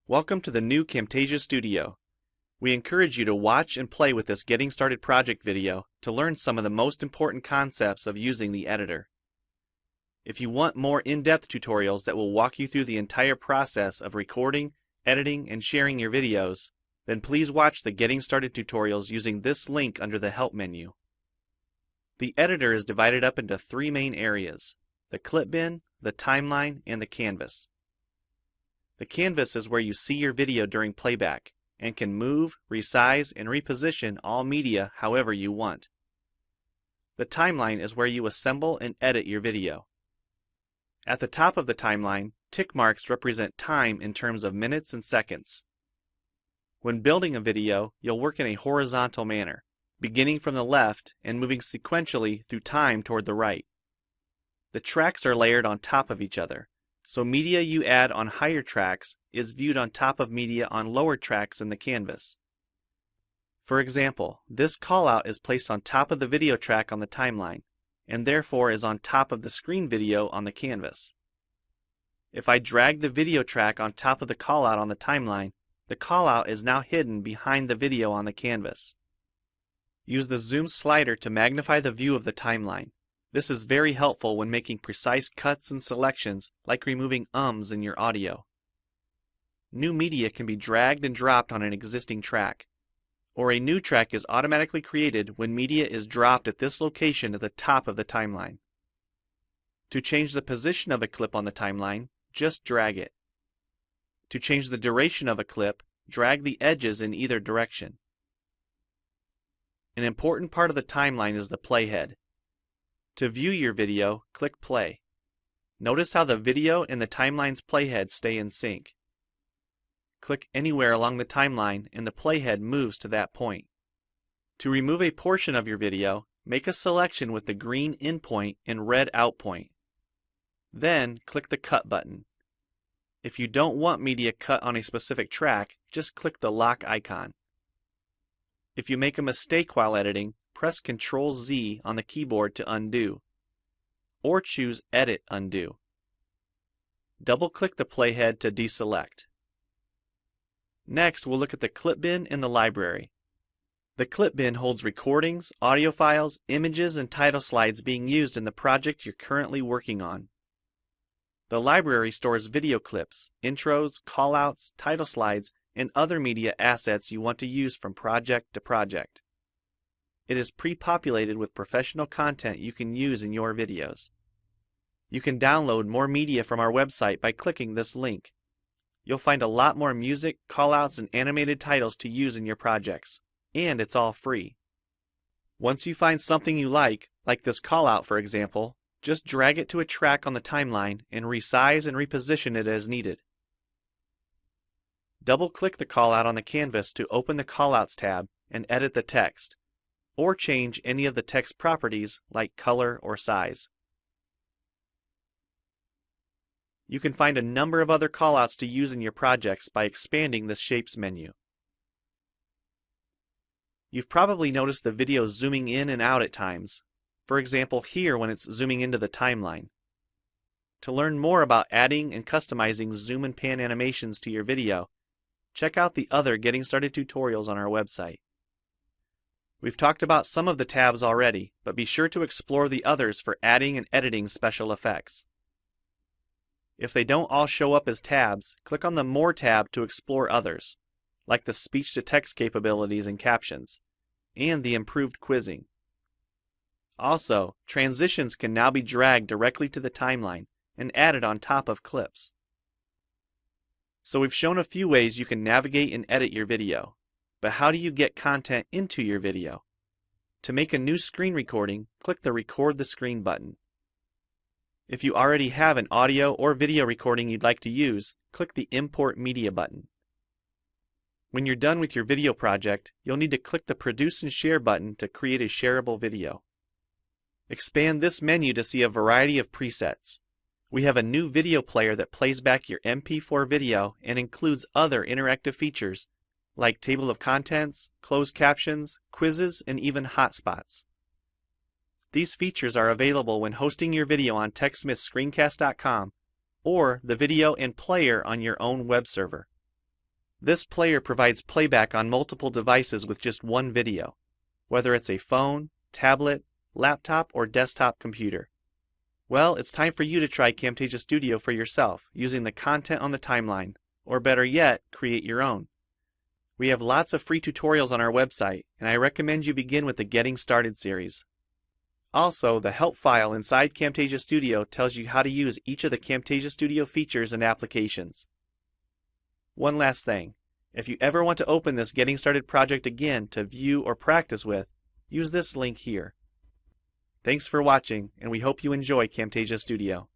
Welcome to the new Camtasia Studio. We encourage you to watch and play with this Getting Started project video to learn some of the most important concepts of using the editor. If you want more in-depth tutorials that will walk you through the entire process of recording, editing, and sharing your videos, then please watch the Getting Started tutorials using this link under the Help menu. The editor is divided up into three main areas: the clip bin, the timeline, and the canvas. The canvas is where you see your video during playback and can move, resize, and reposition all media however you want. The timeline is where you assemble and edit your video. At the top of the timeline, tick marks represent time in terms of minutes and seconds. When building a video, you'll work in a horizontal manner, beginning from the left and moving sequentially through time toward the right. The tracks are layered on top of each other, so media you add on higher tracks is viewed on top of media on lower tracks in the canvas. For example, this callout is placed on top of the video track on the timeline, and therefore is on top of the screen video on the canvas. If I drag the video track on top of the callout on the timeline, the callout is now hidden behind the video on the canvas. Use the zoom slider to magnify the view of the timeline. This is very helpful when making precise cuts and selections, like removing ums in your audio. New media can be dragged and dropped on an existing track, or a new track is automatically created when media is dropped at this location at the top of the timeline. To change the position of a clip on the timeline, just drag it. To change the duration of a clip, drag the edges in either direction. An important part of the timeline is the playhead. To view your video, click play. Notice how the video and the timeline's playhead stay in sync. Click anywhere along the timeline and the playhead moves to that point. To remove a portion of your video, make a selection with the green in point and red out point. Then click the cut button. If you don't want media cut on a specific track, just click the lock icon. If you make a mistake while editing, press Ctrl-Z on the keyboard to undo, or choose Edit Undo. Double-click the playhead to deselect. Next, we'll look at the clip bin in the library. The clip bin holds recordings, audio files, images, and title slides being used in the project you're currently working on. The library stores video clips, intros, callouts, title slides, and other media assets you want to use from project to project. It is pre-populated with professional content you can use in your videos. You can download more media from our website by clicking this link. You'll find a lot more music, callouts, and animated titles to use in your projects, and it's all free. Once you find something you like this callout for example, just drag it to a track on the timeline and resize and reposition it as needed. Double-click the callout on the canvas to open the Callouts tab and edit the text, or change any of the text properties like color or size. You can find a number of other callouts to use in your projects by expanding this Shapes menu. You've probably noticed the video zooming in and out at times, for example here when it's zooming into the timeline. To learn more about adding and customizing zoom and pan animations to your video, check out the other Getting Started tutorials on our website. We've talked about some of the tabs already, but be sure to explore the others for adding and editing special effects. If they don't all show up as tabs, click on the More tab to explore others, like the speech-to-text capabilities and captions, and the improved quizzing. Also, transitions can now be dragged directly to the timeline and added on top of clips. So we've shown a few ways you can navigate and edit your video. But how do you get content into your video? To make a new screen recording, click the Record the Screen button. If you already have an audio or video recording you'd like to use, click the Import Media button. When you're done with your video project, you'll need to click the Produce and Share button to create a shareable video. Expand this menu to see a variety of presets. We have a new video player that plays back your MP4 video and includes other interactive features like table of contents, closed captions, quizzes, and even hotspots. These features are available when hosting your video on TechSmithScreencast.com or the video and player on your own web server. This player provides playback on multiple devices with just one video, whether it's a phone, tablet, laptop, or desktop computer. Well, it's time for you to try Camtasia Studio for yourself using the content on the timeline, or better yet, create your own. We have lots of free tutorials on our website, and I recommend you begin with the Getting Started series. Also, the help file inside Camtasia Studio tells you how to use each of the Camtasia Studio features and applications. One last thing, if you ever want to open this Getting Started project again to view or practice with, use this link here. Thanks for watching, and we hope you enjoy Camtasia Studio.